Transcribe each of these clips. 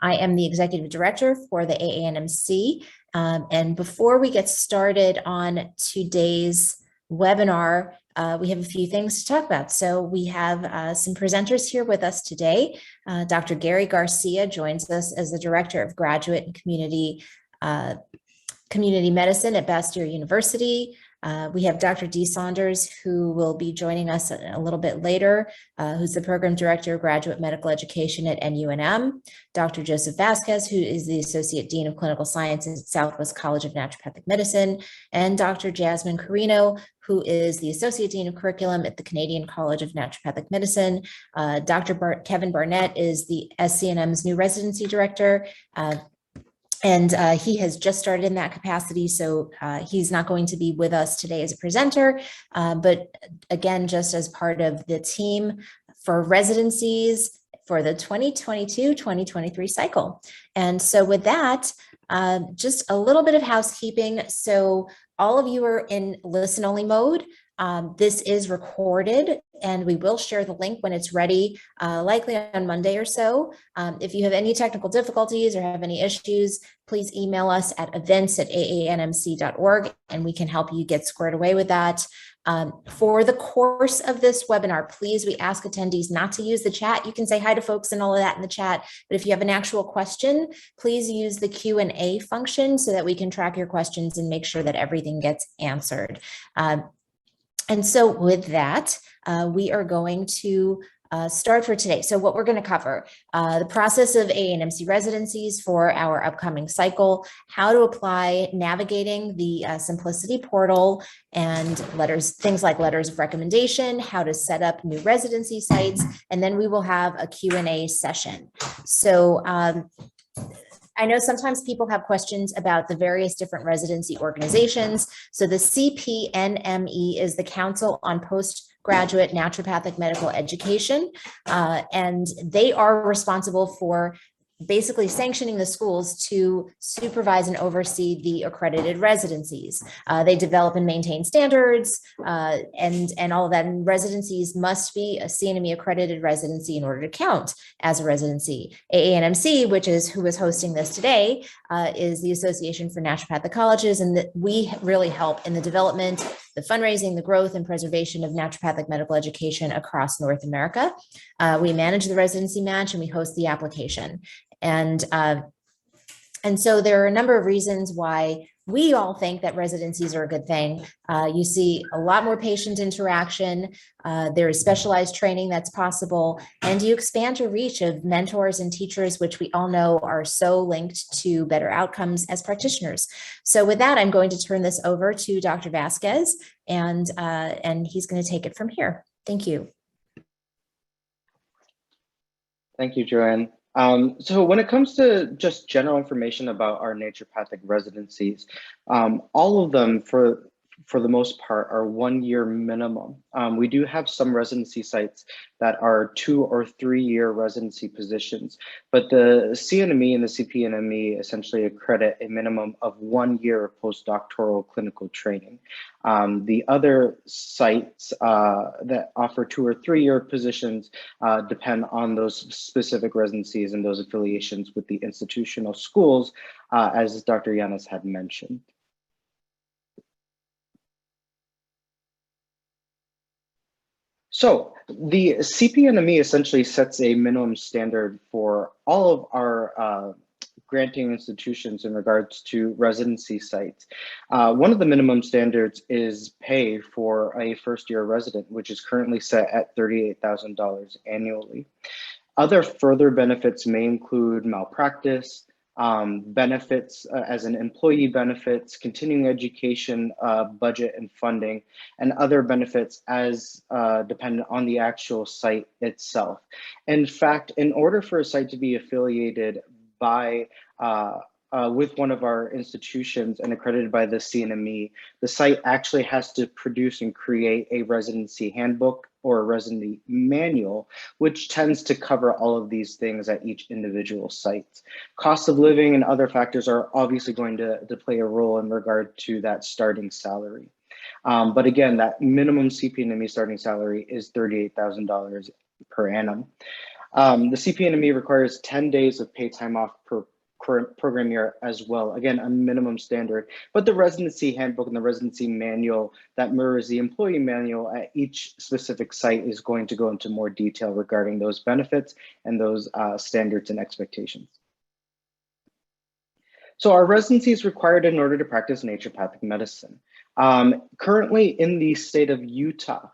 I am the Executive Director for the AANMC. And before we get started on today's webinar, we have a few things to talk about. So we have some presenters here with us today. Dr. Gary Garcia joins us as the Director of Graduate and Community Medicine at Bastyr University. We have Dr. Dee Saunders, who will be joining us a little bit later, who's the Program Director of Graduate Medical Education at NUNM, Dr. Joseph Vasquez, who is the Associate Dean of Clinical Sciences at Southwest College of Naturopathic Medicine, and Dr. Jasmine Carino, who is the Associate Dean of Curriculum at the Canadian College of Naturopathic Medicine. Dr. Kevin Barnett is the SCNM's new Residency Director. And he has just started in that capacity, so he's not going to be with us today as a presenter, but again, just as part of the team for residencies for the 2022-2023 cycle. And so with that, just a little bit of housekeeping. So all of you are in listen-only mode. This is recorded and we will share the link when it's ready, likely on Monday or so. If you have any technical difficulties or have any issues, please email us at events@aanmc.org and we can help you get squared away with that. For the course of this webinar, please, we ask attendees not to use the chat. You can say hi to folks and all of that in the chat, but if you have an actual question, please use the Q&A function so that we can track your questions and make sure that everything gets answered. And so with that, we are going to start for today. So what we're going to cover, the process of AANMC residencies for our upcoming cycle, how to apply, navigating the Simplicity portal and things like letters of recommendation, how to set up new residency sites, and then we will have a Q&A session. So I know sometimes people have questions about the various different residency organizations. So the CPNME is the Council on Postgraduate Naturopathic Medical Education, and they are responsible for basically sanctioning the schools to supervise and oversee the accredited residencies. They develop and maintain standards and all of that. And residencies must be a CNME accredited residency in order to count as a residency. AANMC, which is who is hosting this today, is the Association for Naturopathic Colleges, and we really help in the development, the fundraising, the growth, and preservation of naturopathic medical education across North America. We manage the residency match and we host the application. And so there are a number of reasons why we all think that residencies are a good thing. You see a lot more patient interaction. There is specialized training that's possible, and you expand your reach of mentors and teachers, which we all know are so linked to better outcomes as practitioners. So with that, I'm going to turn this over to Dr. Vasquez, and he's going to take it from here. Thank you. Thank you, Joanne. So when it comes to just general information about our naturopathic residencies, all of them for the most part are 1 year minimum. We do have some residency sites that are 2 or 3 year residency positions, but the CNME and the CPNME essentially accredit a minimum of 1 year of postdoctoral clinical training. The other sites that offer 2 or 3 year positions depend on those specific residencies and those affiliations with the institutional schools, as Dr. Yanis had mentioned. So the CPNME essentially sets a minimum standard for all of our granting institutions in regards to residency sites. One of the minimum standards is pay for a first-year resident, which is currently set at $38,000 annually. Other further benefits may include malpractice, benefits as an employee benefits, continuing education, budget and funding, and other benefits as dependent on the actual site itself. In fact, in order for a site to be affiliated by with one of our institutions and accredited by the CNME, the site actually has to produce and create a residency handbook or a residency manual, which tends to cover all of these things at each individual site. Cost of living and other factors are obviously going to play a role in regard to that starting salary. But again, that minimum CPNME starting salary is $38,000 per annum. The CPNME requires 10 days of paid time off per current program year as well. Again, a minimum standard, but the residency handbook and the residency manual that mirrors the employee manual at each specific site is going to go into more detail regarding those benefits and those standards and expectations. So our residency is required in order to practice naturopathic medicine. Currently in the state of Utah,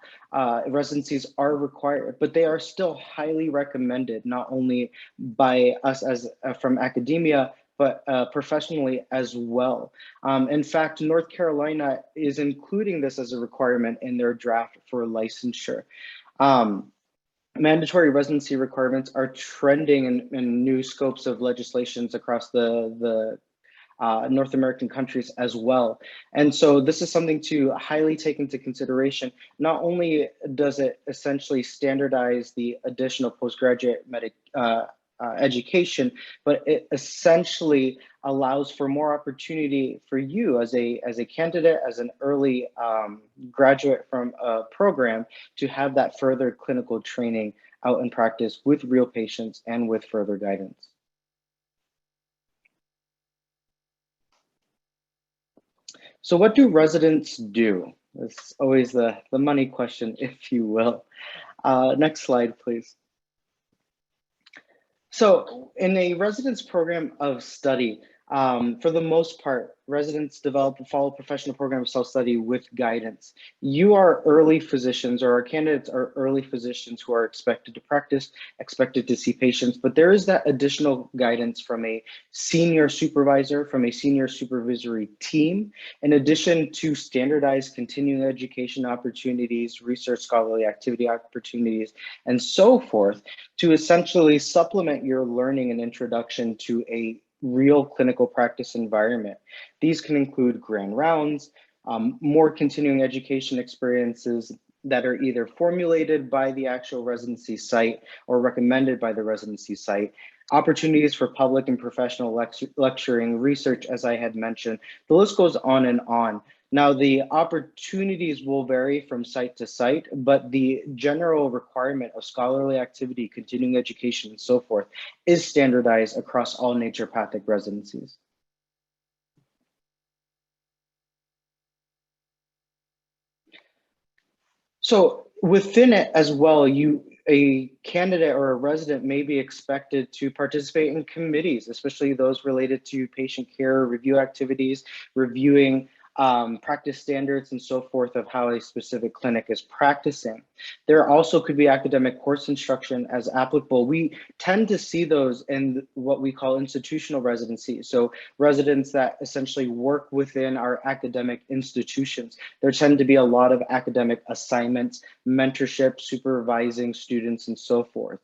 residencies are required, but they are still highly recommended, not only by us as from academia, but professionally as well. In fact, North Carolina is including this as a requirement in their draft for licensure. Mandatory residency requirements are trending in new scopes of legislations across the North American countries as well. And so this is something to highly take into consideration. Not only does it essentially standardize the additional postgraduate education, but it essentially allows for more opportunity for you as a candidate, as an early graduate from a program, to have that further clinical training out in practice with real patients and with further guidance. So what do residents do? It's always the money question, if you will. Next slide, please. So in a residence program of study, for the most part, residents develop and follow professional program of self-study with guidance. You are early physicians, or our candidates are early physicians who are expected to practice, expected to see patients, but there is that additional guidance from a senior supervisor, from a senior supervisory team, in addition to standardized continuing education opportunities, research scholarly activity opportunities, and so forth, to essentially supplement your learning and introduction to a real clinical practice environment. These can include grand rounds, more continuing education experiences that are either formulated by the actual residency site or recommended by the residency site, opportunities for public and professional lecturing, research, as I had mentioned. The list goes on and on. Now, the opportunities will vary from site to site, but the general requirement of scholarly activity, continuing education, and so forth is standardized across all naturopathic residencies. So within it as well, a candidate or a resident may be expected to participate in committees, especially those related to patient care, review activities, reviewing practice standards and so forth of how a specific clinic is practicing. There also could be academic course instruction as applicable. We tend to see those in what we call institutional residencies. So residents that essentially work within our academic institutions. There tend to be a lot of academic assignments, mentorship, supervising students, and so forth.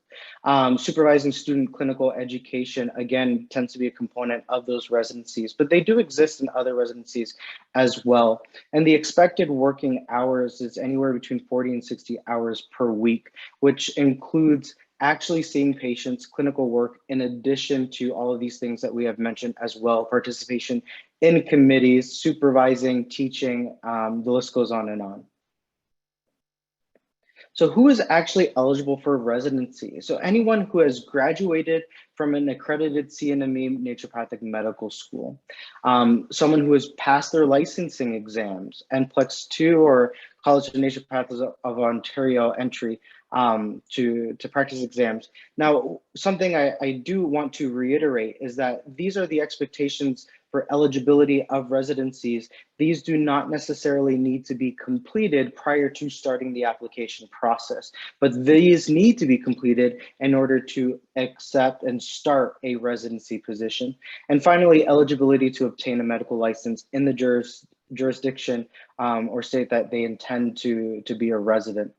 Supervising student clinical education, again, tends to be a component of those residencies, but they do exist in other residencies as well. And the expected working hours is anywhere between 40 and 60 hours per week, which includes actually seeing patients, clinical work, in addition to all of these things that we have mentioned as well, participation in committees, supervising, teaching, the list goes on and on. So who is actually eligible for residency? So anyone who has graduated from an accredited CNME naturopathic medical school, someone who has passed their licensing exams, NPLEX 2 or College of Naturopaths of Ontario entry to practice exams. Now, something I do want to reiterate is that these are the expectations for eligibility of residencies. These do not necessarily need to be completed prior to starting the application process, but these need to be completed in order to accept and start a residency position. And finally, eligibility to obtain a medical license in the jurisdiction or state that they intend to be a resident.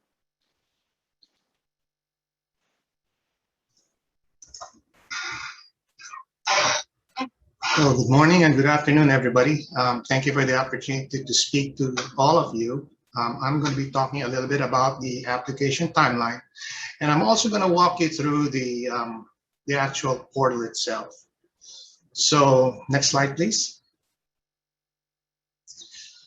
Well, good morning and good afternoon, everybody. Thank you for the opportunity to speak to all of you. I'm going to be talking a little bit about the application timeline, and I'm also going to walk you through the actual portal itself. So next slide, please.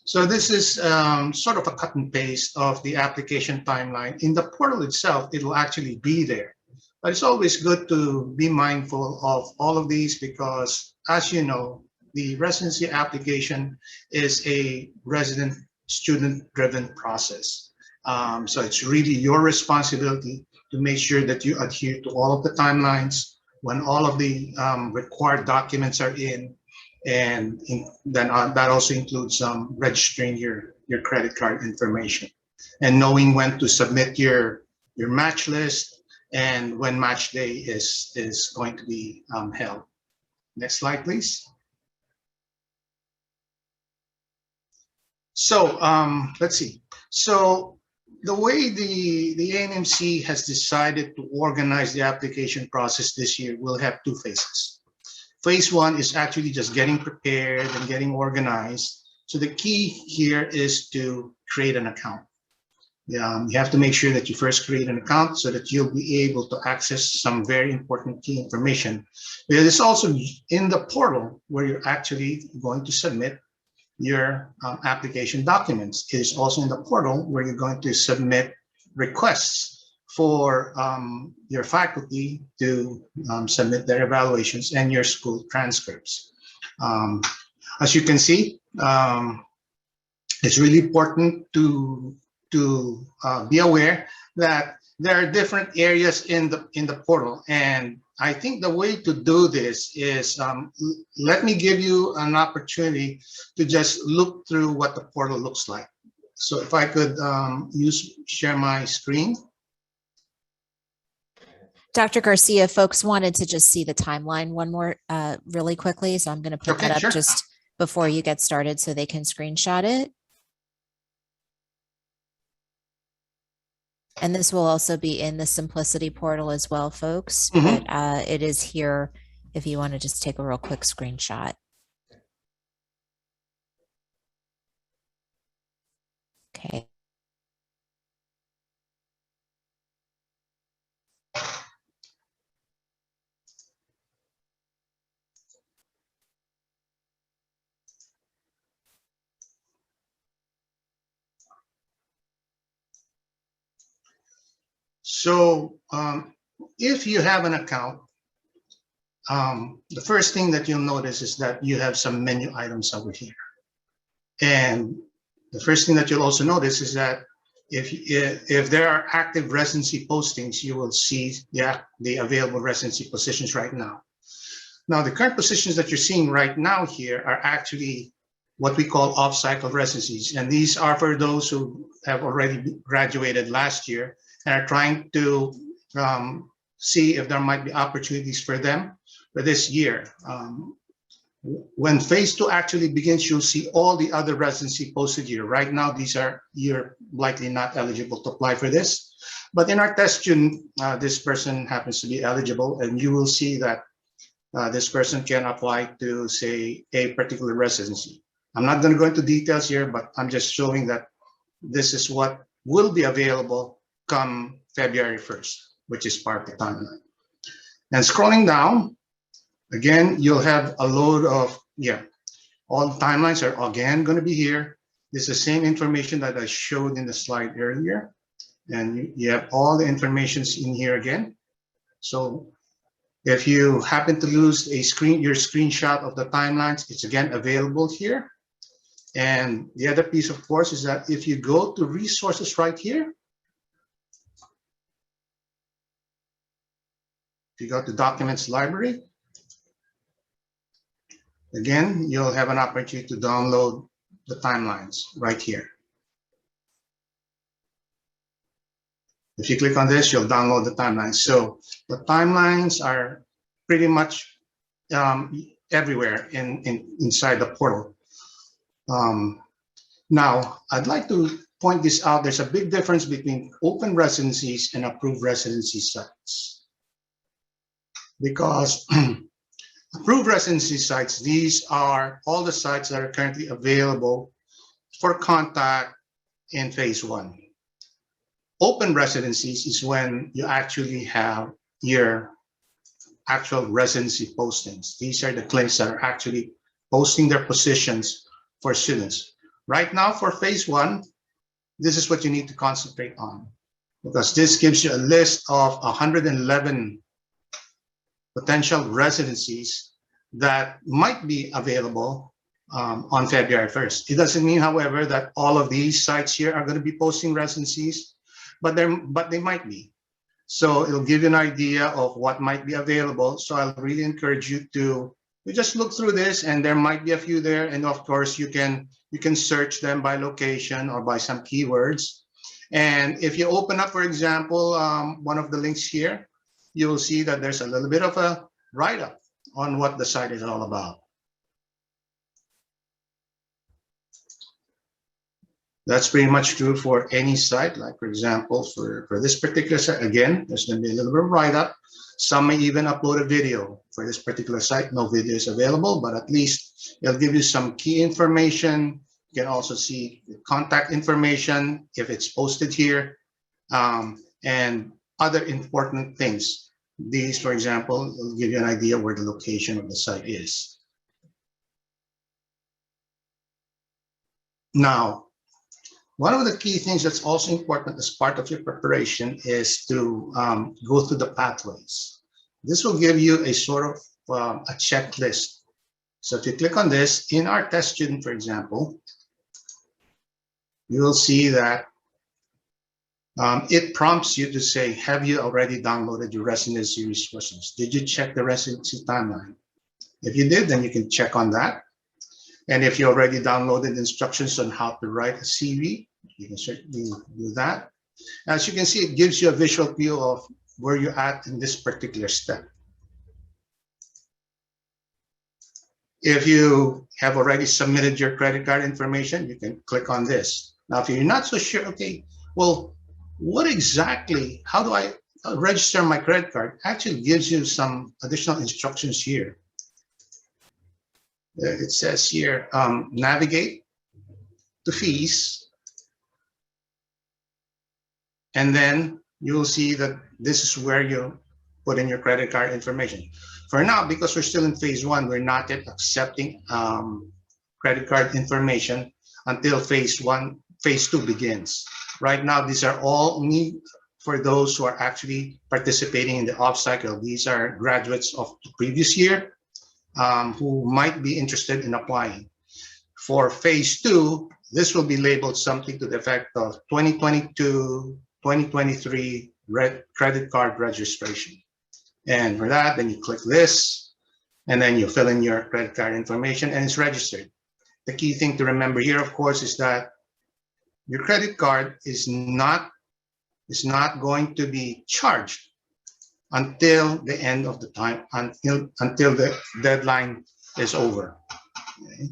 So this is sort of a cut and paste of the application timeline. In the portal itself, it will actually be there. But it's always good to be mindful of all of these because, as you know, the residency application is a resident student-driven process. So it's really your responsibility to make sure that you adhere to all of the timelines when all of the required documents are in, and then that also includes registering your credit card information and knowing when to submit your match list and when match day is going to be held. Next slide, please. So let's see. So the way the AANMC has decided to organize the application process this year will have two phases. Phase one is actually just getting prepared and getting organized. So the key here is to create an account. You have to make sure that you first create an account so that you'll be able to access some very important key information. Because it's also in the portal where you're actually going to submit your application documents. It is also in the portal where you're going to submit requests for your faculty to submit their evaluations and your school transcripts. As you can see, it's really important to be aware that there are different areas in the portal, and I think the way to do this is let me give you an opportunity to just look through what the portal looks like. So if I could share my screen. Dr. Garcia, folks wanted to just see the timeline one more really quickly, so I'm going to put that up Sure. just before you get started so they can screenshot it. And this will also be in the Simplicity portal as well, folks, but it is here if you want to just take a real quick screenshot. Okay. So if you have an account, the first thing that you'll notice is that you have some menu items over here. And the first thing that you'll also notice is that if there are active residency postings, you will see the available residency positions right now. Now, the current positions that you're seeing right now here are actually what we call off-cycle residencies. And these are for those who have already graduated last year and are trying to see if there might be opportunities for them for this year. When phase two actually begins, you'll see all the other residency posted here. Right now, you're likely not eligible to apply for this. But in our test student, this person happens to be eligible, and you will see that this person can apply to, say, a particular residency. I'm not going to go into details here, but I'm just showing that this is what will be available come February 1st, which is part of the timeline. And scrolling down, again, you'll have a load of, all the timelines are again going to be here. This is the same information that I showed in the slide earlier. And you have all the information in here again. So if you happen to lose your screenshot of the timelines, it's again available here. And the other piece, of course, is that if you go to resources right here, if you go to documents library, again, you'll have an opportunity to download the timelines right here. If you click on this, you'll download the timelines. So the timelines are pretty much everywhere inside the portal. Now, I'd like to point this out. There's a big difference between open residencies and approved residency sites. Because approved residency sites, these are all the sites that are currently available for contact in phase one. Open residencies is when you actually have your actual residency postings. These are the clinics that are actually posting their positions for students. Right now for phase one, this is what you need to concentrate on. because this gives you a list of 111 potential residencies that might be available on February 1st. It doesn't mean, however, that all of these sites here are going to be posting residencies, but they might be. So it'll give you an idea of what might be available. So I'll really encourage you to just look through this, and there might be a few there. And of course, you can search them by location or by some keywords. And if you open up, for example, one of the links here, you will see that there's a little bit of a write-up on what the site is all about. That's pretty much true for any site. Like, for example, for this particular site, again, there's going to be a little bit of write-up. Some may even upload a video. For this particular site, no video is available, but at least it'll give you some key information. You can also see contact information if it's posted here, and other important things. These, for example, will give you an idea where the location of the site is. Now, one of the key things that's also important as part of your preparation is to go through the pathways. This will give you a sort of a checklist. So if you click on this, in our test student, for example, you will see that it prompts you to say, have you already downloaded your residency resources? Did you check the residency timeline? If you did, then you can check on that. And if you already downloaded instructions on how to write a CV, you can certainly do that. As you can see, it gives you a visual view of where you're at in this particular step. If you have already submitted your credit card information, you can click on this. Now, if you're not so sure, okay, well, what exactly, how do I register my credit card? Actually gives you some additional instructions here. It says here, navigate to fees. And then you will see that this is where you put in your credit card information. For now, because we're still in phase 1, we're not yet accepting credit card information until phase 2 begins. Right now, these are all only for those who are actually participating in the off-cycle. These are graduates of the previous year who might be interested in applying. For phase 2, this will be labeled something to the effect of 2022, 2023 credit card registration. And for that, then you click this, and then you fill in your credit card information, and it's registered. The key thing to remember here, of course, is that your credit card is not going to be charged until the end of the time, until the deadline is over. Okay.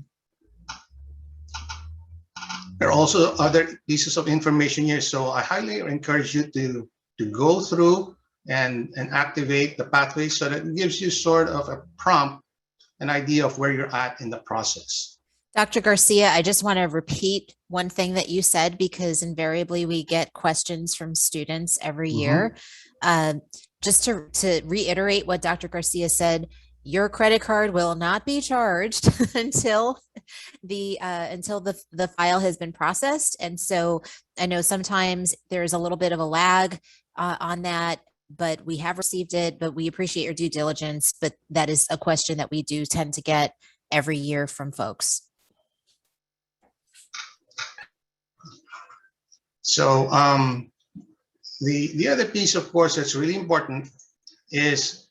There are also other pieces of information here, so I highly encourage you to go through and activate the pathway so that it gives you sort of a prompt, an idea of where you're at in the process. Dr. Garcia, I just want to repeat one thing that you said, because invariably we get questions from students every year. Just to reiterate what Dr. Garcia said, your credit card will not be charged until the file has been processed. And so I know sometimes there's a little bit of a lag on that, but we have received it, but we appreciate your due diligence. But that is a question that we do tend to get every year from folks. So the other piece, of course, that's really important is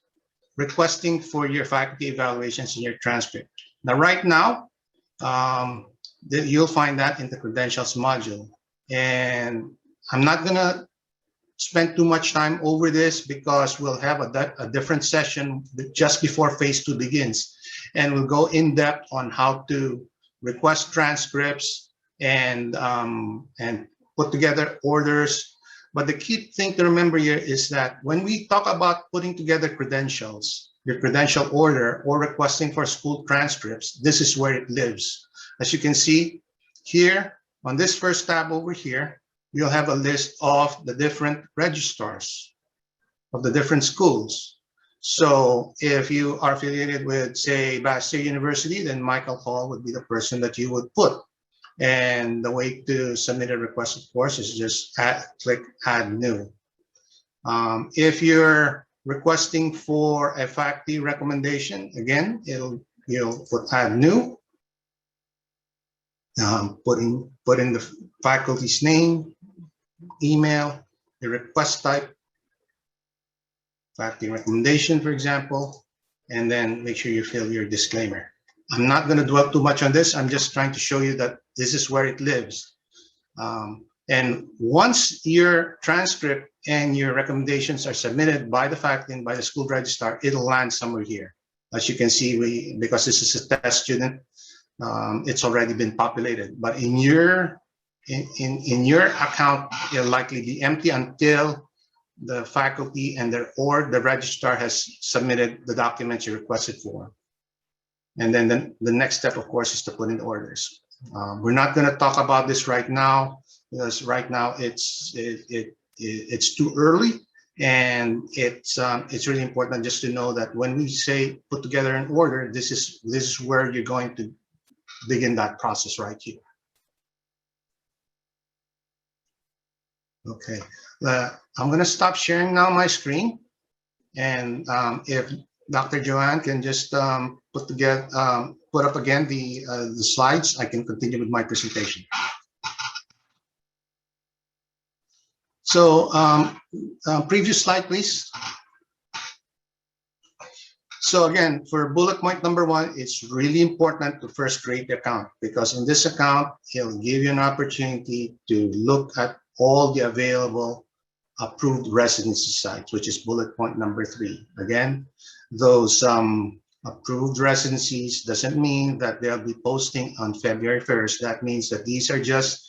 requesting for your faculty evaluations in your transcript. Now, right now, you'll find that in the credentials module. And I'm not gonna spend too much time over this because we'll have a different session just before phase 2 begins. And we'll go in depth on how to request transcripts and put together orders. But the key thing to remember here is that when we talk about putting together credentials, your credential order or requesting for school transcripts, this is where it lives. As you can see here on this first tab over here, you'll have a list of the different registrars of the different schools. So if you are affiliated with, say, Bastyr University, then Michael Hall would be the person that you would put. And the way to submit a request, of course, is just click Add New. If you're requesting for a faculty recommendation, again, you'll put Add New, put in the faculty's name, email, the request type, faculty recommendation, for example, and then make sure you fill your disclaimer. I'm not going to dwell too much on this. I'm just trying to show you that this is where it lives. And once your transcript and your recommendations are submitted by the faculty and by the school registrar, it'll land somewhere here. As you can see, because this is a test student, it's already been populated. But in your account, it'll likely be empty until the faculty and the registrar has submitted the documents you requested for. And then the next step, of course, is to put in orders. We're not going to talk about this right now because right now it's too early, and it's really important just to know that when we say put together an order, this is where you're going to begin that process right here. Okay, I'm going to stop sharing now my screen, and if Dr. Joanne can just put up again the slides, I can continue with my presentation. So previous slide, please. So again, for bullet point number 1, it's really important to first create the account, because in this account, it'll give you an opportunity to look at all the available approved residency sites, which is bullet point number 3. Again, those approved residencies doesn't mean that they'll be posting on February 1st. That means that these are just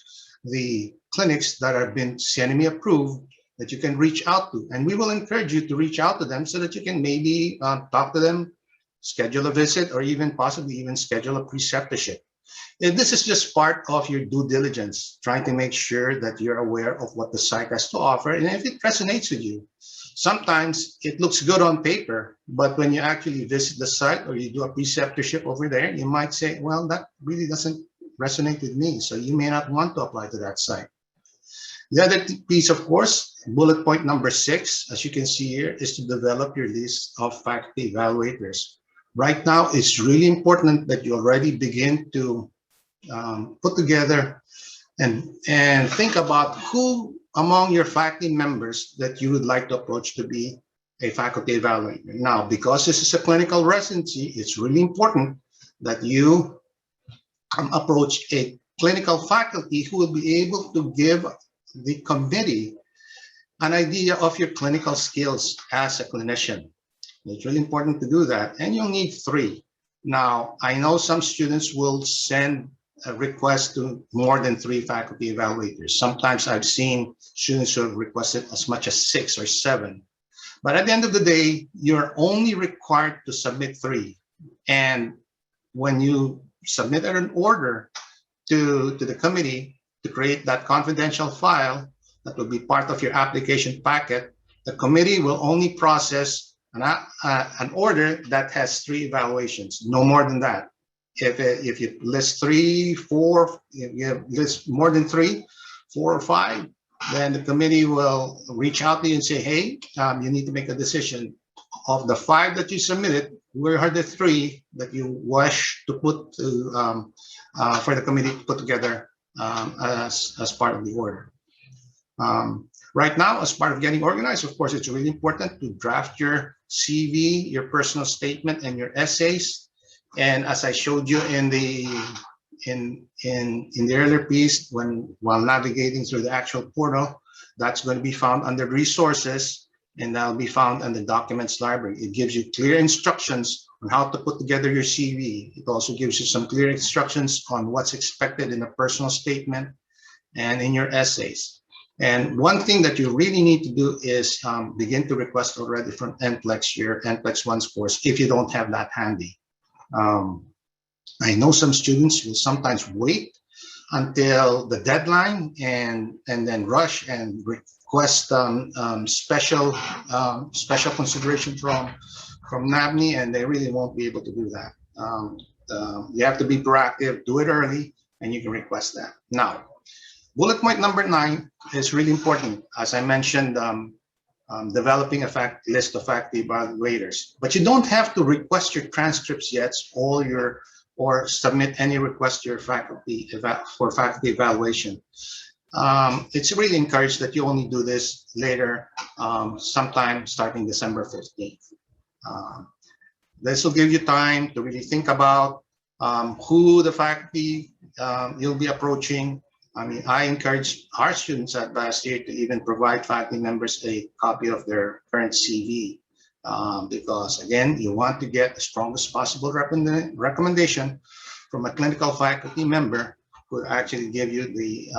the clinics that have been CNME approved that you can reach out to. And we will encourage you to reach out to them so that you can maybe talk to them, schedule a visit, or even possibly even schedule a preceptorship. And this is just part of your due diligence, trying to make sure that you're aware of what the site has to offer. And if it resonates with you, sometimes it looks good on paper, but when you actually visit the site or you do a preceptorship over there, you might say, well, that really doesn't resonate with me. So you may not want to apply to that site. The other piece, of course, bullet point number 6, as you can see here, is to develop your list of faculty evaluators. Right now, it's really important that you already begin to put together and think about who among your faculty members that you would like to approach to be a faculty evaluator. Now, because this is a clinical residency, it's really important that you approach a clinical faculty who will be able to give the committee an idea of your clinical skills as a clinician. It's really important to do that, and you'll need 3. Now, I know some students will send a request to more than 3 faculty evaluators. Sometimes I've seen students who have requested as much as 6 or 7. But at the end of the day, you're only required to submit 3. And when you submit an order to the committee to create that confidential file that will be part of your application packet, the committee will only process an order that has 3 evaluations, no more than that. If you list 3, 4, if you list more than 3, 4 or 5, then the committee will reach out to you and say, hey, you need to make a decision. Of the 5 that you submitted, where are the 3 that you wish to put to, for the committee to put together as part of the order. Right now, as part of getting organized, of course, it's really important to draft your CV, your personal statement, and your essays. And as I showed you in the earlier piece, while navigating through the actual portal, that's going to be found under resources, and that'll be found in the documents library. It gives you clear instructions on how to put together your CV. It also gives you some clear instructions on what's expected in a personal statement and in your essays. And one thing that you really need to do is begin to request already from NCLEX your NCLEX 1 scores if you don't have that handy. I know some students will sometimes wait until the deadline and then rush and request special consideration from NABNY, and they really won't be able to do that. You have to be proactive, do it early, and you can request that. Now, bullet point number 9 is really important. As I mentioned, developing a list of faculty evaluators, but you don't have to request your transcripts yet, or submit any request to your faculty for faculty evaluation. It's really encouraged that you only do this later, sometime starting December 15th. This will give you time to really think about who the faculty you'll be approaching. I mean, I encourage our students at Bastyr to even provide faculty members a copy of their current CV, because again, you want to get the strongest possible recommendation from a clinical faculty member who actually give you the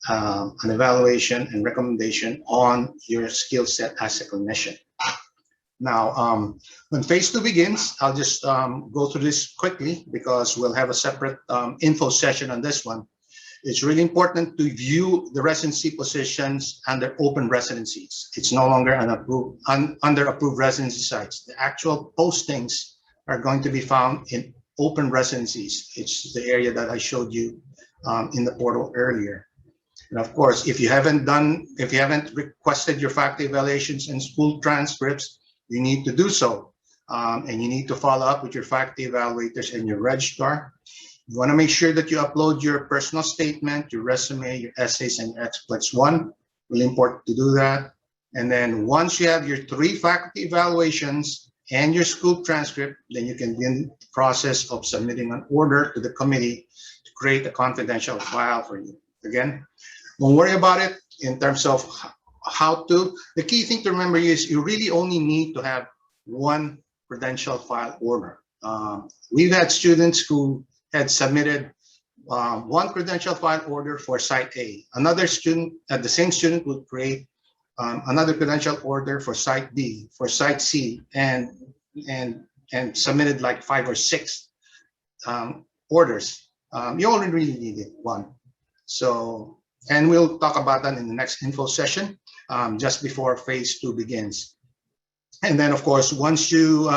an evaluation and recommendation on your skill set as a clinician. Now, when phase 2 begins, I'll just go through this quickly because we'll have a separate info session on this one. It's really important to view the residency positions under open residencies. It's no longer under approved residency sites. The actual postings are going to be found in open residencies. It's the area that I showed you in the portal earlier. And of course, if you haven't requested your faculty evaluations and school transcripts, you need to do so. And you need to follow up with your faculty evaluators and your registrar. You want to make sure that you upload your personal statement, your resume, your essays, and your Explex 1. Really important to do that. And then once you have your 3 faculty evaluations and your school transcript, then you can begin the process of submitting an order to the committee to create a confidential file for you. Again, don't worry about it in terms of how to. The key thing to remember is you really only need to have one credential file order. We've had students who had submitted one credential file order for site A. Another student, the same student would create another credential order for site B, for site C, and submitted like 5 or 6 orders. You only really needed one. So, and we'll talk about that in the next info session, just before phase 2 begins. And then, of course, once you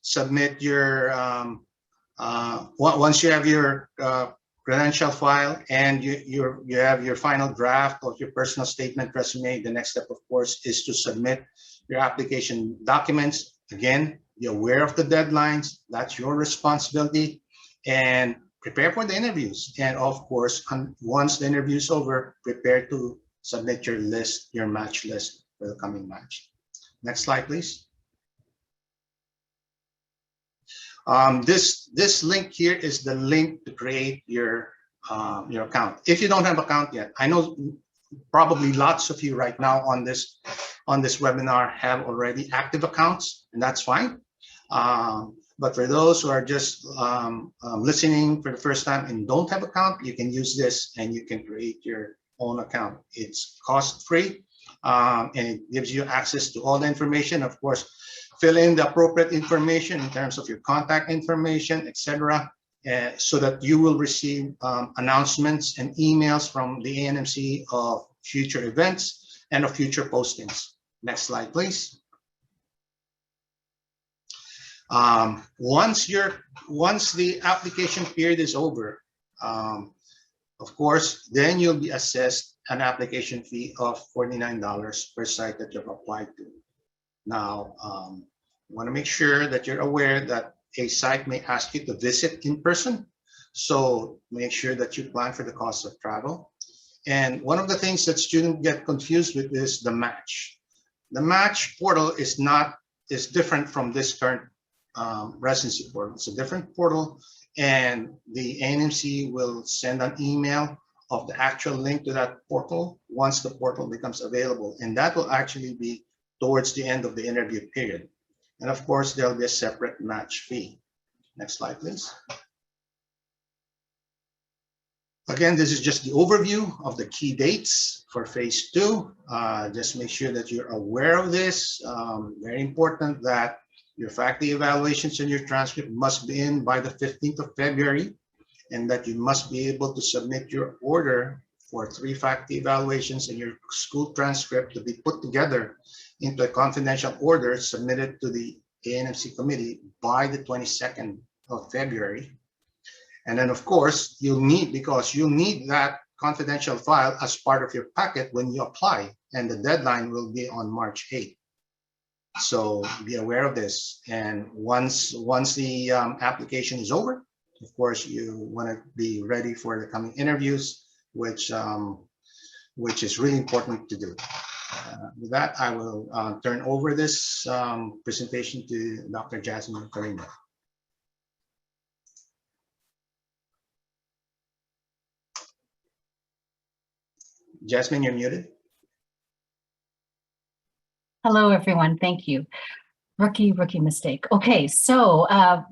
submit your once you have your credential file and you have your final draft of your personal statement resume, the next step, of course, is to submit your application documents. Again, be aware of the deadlines. That's your responsibility. And prepare for the interviews. And of course, once the interview is over, prepare to submit your list, your match list for the coming match. Next slide, please. This link here is the link to create your account. If you don't have an account yet, I know probably lots of you right now on this webinar have already active accounts, and that's fine. But for those who are just listening for the first time and don't have an account, you can use this and you can create your own account. It's cost-free, and it gives you access to all the information. Of course, fill in the appropriate information in terms of your contact information, etc., so that you will receive announcements and emails from the AANMC of future events and of future postings. Next slide, please. Once the application period is over, of course, then you'll be assessed an application fee of $49 per site that you've applied to. Now, you want to make sure that you're aware that a site may ask you to visit in person. So make sure that you plan for the cost of travel. And one of the things that students get confused with is the match. The match portal is different from this current residency portal. It's a different portal, and the AANMC will send an email of the actual link to that portal once the portal becomes available. And that will actually be towards the end of the interview period. And of course, there'll be a separate match fee. Next slide, please. Again, this is just the overview of the key dates for phase 2. Just make sure that you're aware of this. Very important that your faculty evaluations and your transcript must be in by the 15th of February, and that you must be able to submit your order for 3 faculty evaluations and your school transcript to be put together into a confidential order submitted to the AANMC committee by the 22nd of February. And then of course, because you'll need that confidential file as part of your packet when you apply, and the deadline will be on March 8th. So be aware of this. And once the application is over, of course, you want to be ready for the coming interviews, which is really important to do. With that, I will turn over this presentation to Dr. Jasmine Carino. Jasmine, you're muted. Hello, everyone. Thank you. Rookie mistake. Okay, so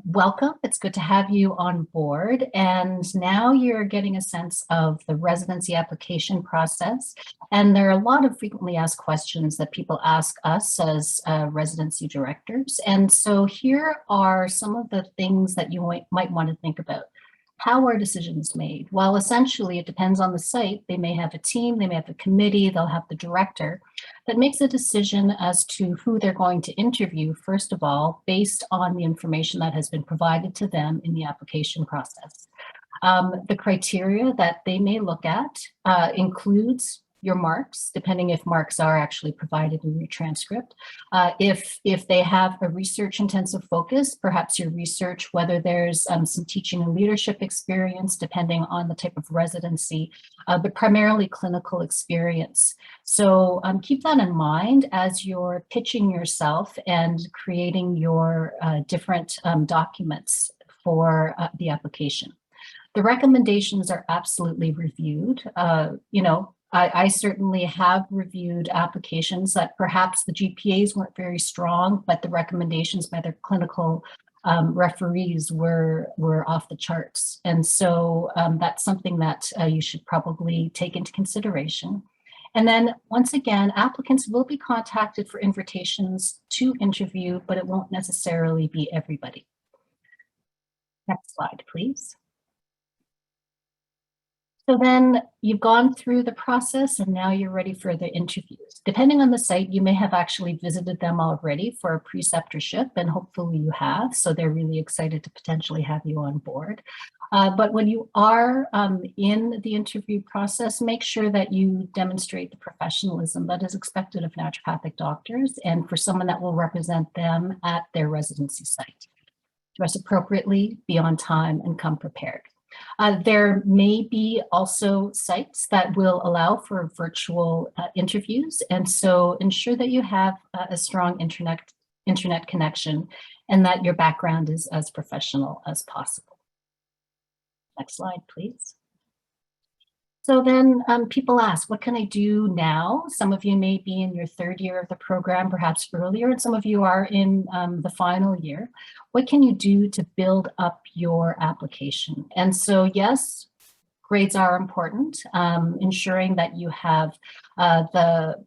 welcome. It's good to have you on board. And now you're getting a sense of the residency application process. And there are a lot of frequently asked questions that people ask us as residency directors. And so here are some of the things that you might want to think about. How are decisions made? Well, essentially, it depends on the site. They may have a team, they may have a committee, they'll have the director that makes a decision as to who they're going to interview, first of all, based on the information that has been provided to them in the application process. The criteria that they may look at includes your marks, depending if marks are actually provided in your transcript. If they have a research intensive focus, perhaps your research, whether there's some teaching and leadership experience, depending on the type of residency, but primarily clinical experience. So keep that in mind as you're pitching yourself and creating your different documents for the application. The recommendations are absolutely reviewed. I certainly have reviewed applications that perhaps the GPAs weren't very strong, but the recommendations by their clinical referees were off the charts. And so that's something that you should probably take into consideration. And then once again, applicants will be contacted for invitations to interview, but it won't necessarily be everybody. Next slide, please. So then you've gone through the process and now you're ready for the interviews. Depending on the site, you may have actually visited them already for a preceptorship, and hopefully you have. So they're really excited to potentially have you on board. But when you are in the interview process, make sure that you demonstrate the professionalism that is expected of naturopathic doctors and for someone that will represent them at their residency site. Dress appropriately, be on time, and come prepared. There may be also sites that will allow for virtual interviews, and so ensure that you have a strong internet connection and that your background is as professional as possible. Next slide, please. So then people ask, what can I do now? Some of you may be in your third year of the program, perhaps earlier, and some of you are in the final year. What can you do to build up your application? And so, yes, grades are important, ensuring that you have the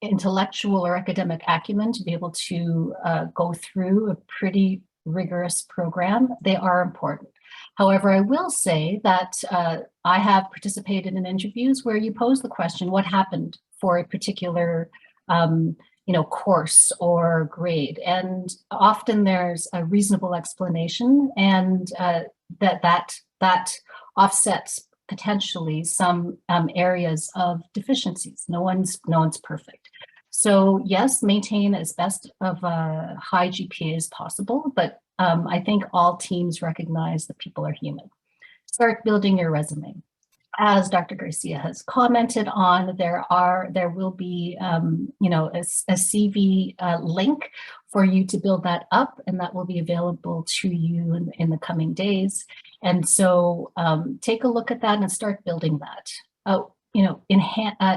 intellectual or academic acumen to be able to go through a pretty rigorous program. They are important. However, I will say that I have participated in interviews where you pose the question, what happened for a particular course or grade? And often there's a reasonable explanation, and that offsets potentially some areas of deficiencies. No one's perfect. So yes, maintain as best of a high GPA as possible, but I think all teams recognize that people are human. Start building your resume. As Dr. Garcia has commented on, there will be a CV link for you to build that up, and that will be available to you in the coming days. And so take a look at that and start building that.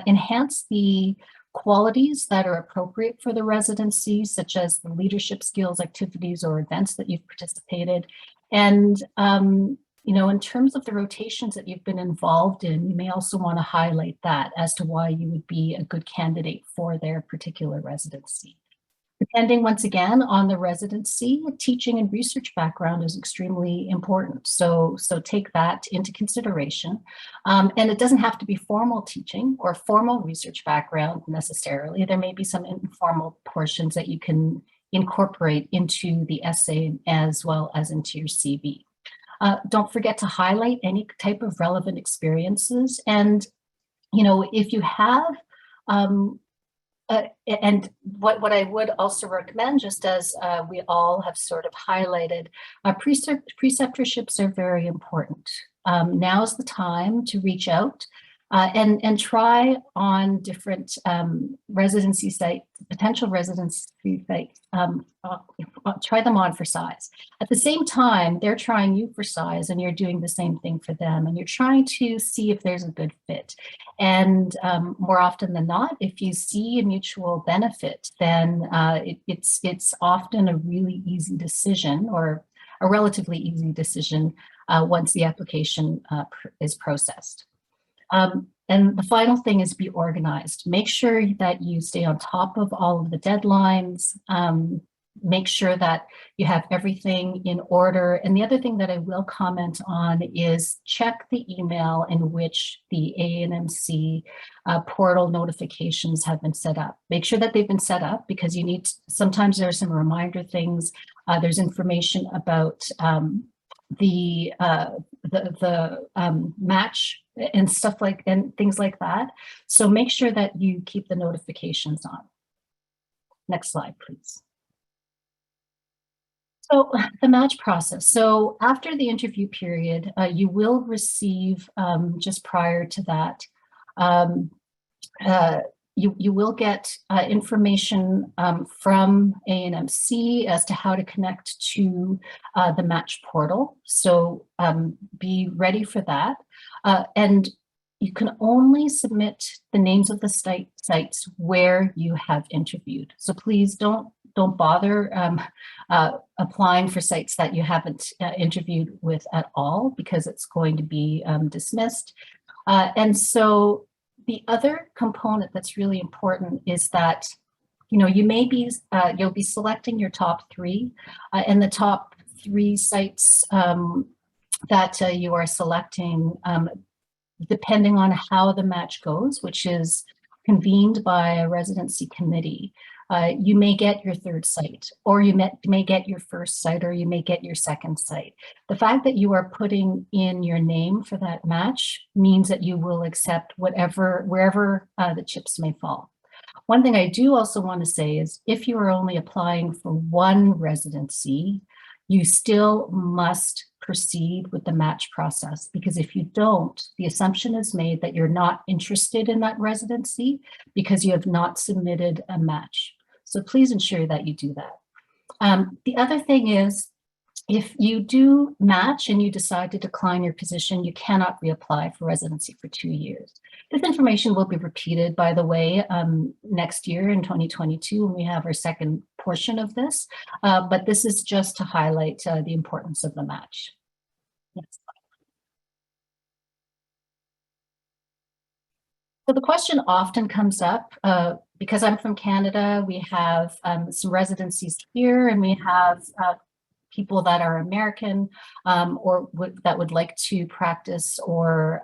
Enhance the qualities that are appropriate for the residency, such as the leadership skills, activities, or events that you've participated. And, in terms of the rotations that you've been involved in, you may also want to highlight that as to why you would be a good candidate for their particular residency. Depending, once again, on the residency, teaching and research background is extremely important. So take that into consideration. And it doesn't have to be formal teaching or formal research background necessarily. There may be some informal portions that you can incorporate into the essay as well as into your CV. Don't forget to highlight any type of relevant experiences. And, you know, if you have, and what I would also recommend, just as we all have sort of highlighted, preceptorships are very important. Now's the time to reach out and try on different residency sites, potential residency sites, try them on for size. At the same time, they're trying you for size and you're doing the same thing for them, and you're trying to see if there's a good fit. And more often than not, if you see a mutual benefit, then it's often a really easy decision, or a relatively easy decision once the application is processed. And the final thing is be organized. Make sure that you stay on top of all of the deadlines. Make sure that you have everything in order. And the other thing that I will comment on is check the email in which the AANMC portal notifications have been set up. Make sure that they've been set up, because you need to, sometimes there are some reminder things. There's information about the match and stuff like, and things like that. So make sure that you keep the notifications on. Next slide, please. So the match process. So after the interview period, you will receive, just prior to that, you will get information from AANMC as to how to connect to the match portal. So be ready for that. And you can only submit the names of the sites where you have interviewed. So please don't bother applying for sites that you haven't interviewed with at all, because it's going to be dismissed. And so the other component that's really important is that, you know, you may be, you'll be selecting your top three, and the top three sites that you are selecting, depending on how the match goes, which is convened by a residency committee. You may get your third site, or you may get your first site, or you may get your second site. The fact that you are putting in your name for that match means that you will accept wherever the chips may fall. One thing I do also want to say is, if you are only applying for one residency, you still must proceed with the match process, because if you don't, the assumption is made that you're not interested in that residency because you have not submitted a match. So please ensure that you do that. The other thing is, if you do match and you decide to decline your position, you cannot reapply for residency for 2 years. This information will be repeated, by the way, next year in 2022 when we have our second portion of this, but this is just to highlight the importance of the match. Next slide. So the question often comes up, because I'm from Canada, we have some residencies here, and we have people that are American or that would like to practice or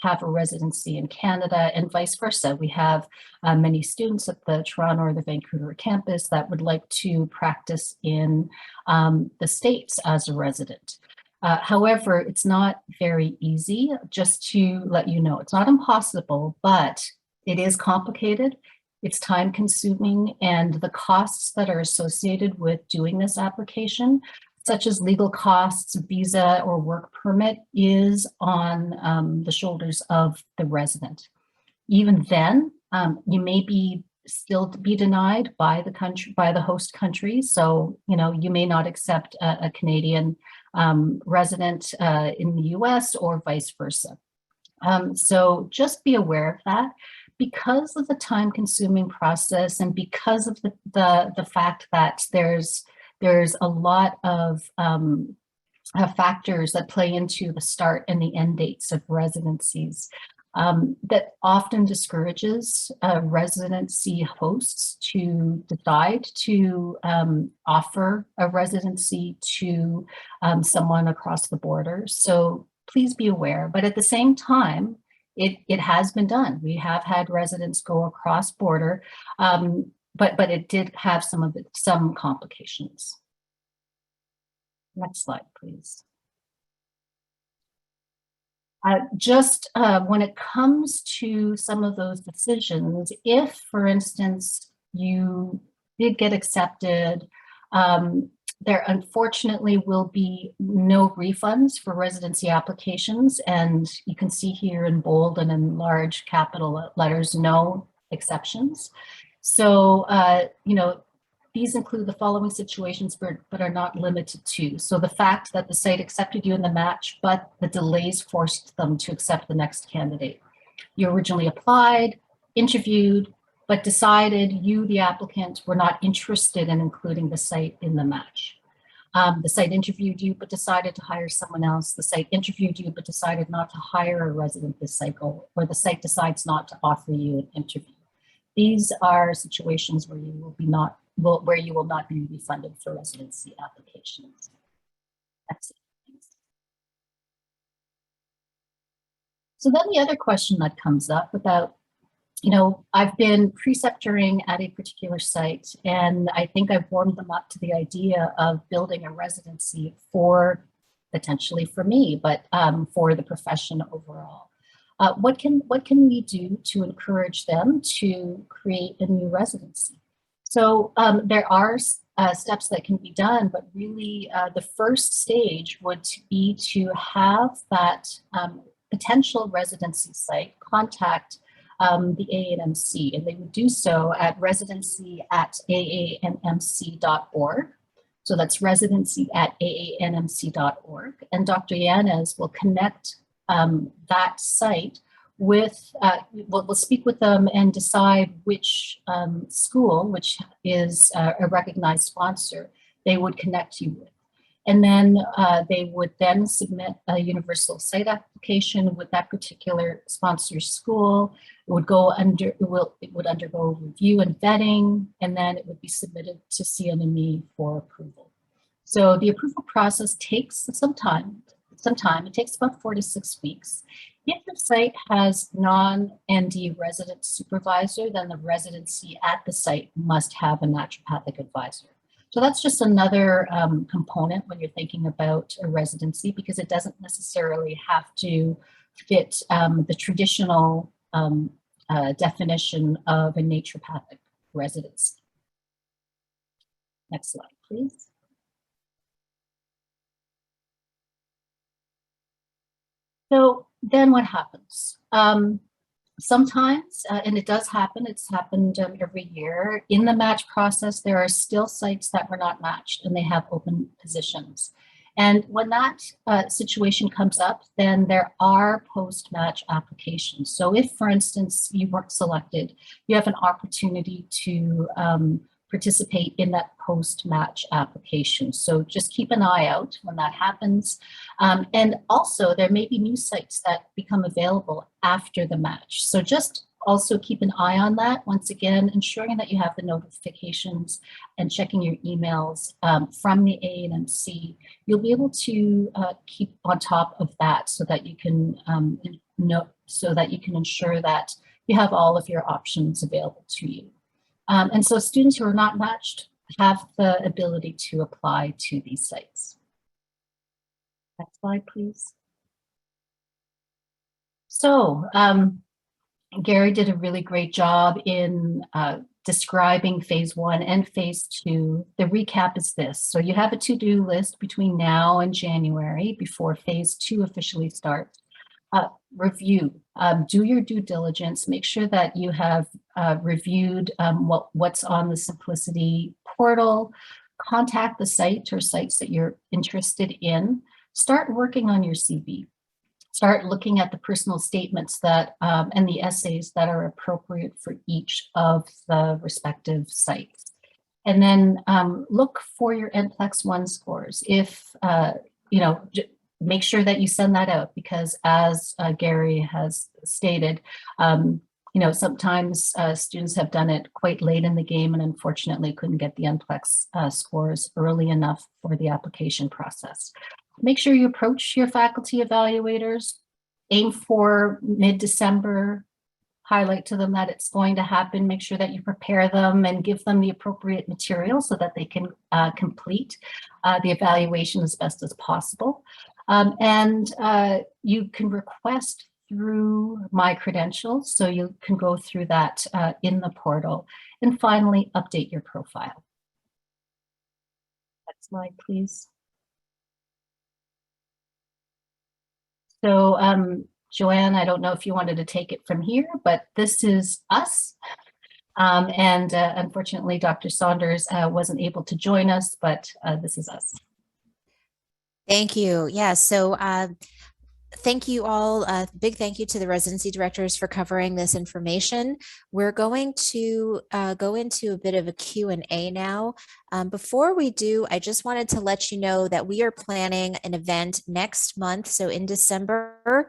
have a residency in Canada, and vice versa. We have many students at the Toronto or the Vancouver campus that would like to practice in the States as a resident. However, it's not very easy. Just to let you know, it's not impossible, but it is complicated. It's time consuming, and the costs that are associated with doing this application, such as legal costs, visa, or work permit, is on the shoulders of the resident. Even then, you may still be denied by the country, by the host country. So, you know, you may not accept a Canadian resident in the US, or vice versa. So just be aware of that. Because of the time-consuming process, and because of the fact that there's a lot of factors that play into the start and the end dates of residencies, that often discourages residency hosts to decide to offer a residency to someone across the border. So please be aware. But at the same time, it has been done. We have had residents go across border, but it did have some complications. Next slide, please. When it comes to some of those decisions, if, for instance, you did get accepted, there unfortunately will be no refunds for residency applications. And you can see here in bold and in large capital letters, no exceptions. So, these include the following situations, but are not limited to. So the fact that the site accepted you in the match, but the delays forced them to accept the next candidate. You originally applied, interviewed, but decided you, the applicant, were not interested in including the site in the match. The site interviewed you, but decided to hire someone else. The site interviewed you, but decided not to hire a resident this cycle, or the site decides not to offer you an interview. These are situations where you will not be refunded for residency applications. That's it. So then the other question that comes up about, I've been preceptoring at a particular site, and I think I've warmed them up to the idea of building a residency potentially for me, but for the profession overall. What can we do to encourage them to create a new residency? So there are steps that can be done, but really the first stage would be to have that potential residency site contact the AANMC, and they would do so at residency@AANMC.org. So that's residency@AANMC.org. And Dr. Yanez will connect that site with, we'll speak with them and decide which school, which is a recognized sponsor, they would connect you with. And then they would then submit a universal site application with that particular sponsor's school. It would undergo review and vetting, and then it would be submitted to CNME for approval. So the approval process takes some time. It takes about 4 to 6 weeks. If the site has non-ND resident supervisor, then the residency at the site must have a naturopathic advisor. So that's just another component when you're thinking about a residency, because it doesn't necessarily have to fit the traditional definition of a naturopathic residency. Next slide, please. So then what happens? Sometimes, and it does happen, it's happened every year, in the match process, there are still sites that were not matched and they have open positions. And when that situation comes up, then there are post-match applications. So if, for instance, you weren't selected, you have an opportunity to participate in that post-match application. So just keep an eye out when that happens. And also there may be new sites that become available after the match. So just also keep an eye on that. Once again, ensuring that you have the notifications and checking your emails from the AANMC. You'll be able to keep on top of that so that you can ensure that you have all of your options available to you. And so students who are not matched have the ability to apply to these sites. Next slide, please. So Gary did a really great job in describing phase 1 and phase 2. The recap is this. So you have a to-do list between now and January before phase 2 officially starts. Review, do your due diligence, make sure that you have reviewed what's on the Simplicity portal, contact the site or sites that you're interested in, start working on your CV, start looking at the personal statements that and the essays that are appropriate for each of the respective sites. And then look for your NCLEX-1 scores. If, make sure that you send that out, because as Gary has stated, sometimes students have done it quite late in the game and unfortunately couldn't get the NCLEX scores early enough for the application process. Make sure you approach your faculty evaluators, aim for mid-December, highlight to them that it's going to happen, make sure that you prepare them and give them the appropriate material so that they can complete the evaluation as best as possible. And you can request through My Credentials, so you can go through that in the portal. And finally, update your profile. Next slide, please. So Joanne, I don't know if you wanted to take it from here, but this is us. Unfortunately, Dr. Saunders wasn't able to join us, but this is us. Thank you. Yeah, so thank you all. Big thank you to the residency directors for covering this information. We're going to go into a bit of a Q&A now. Before we do, I just wanted to let you know that we are planning an event next month. So in December,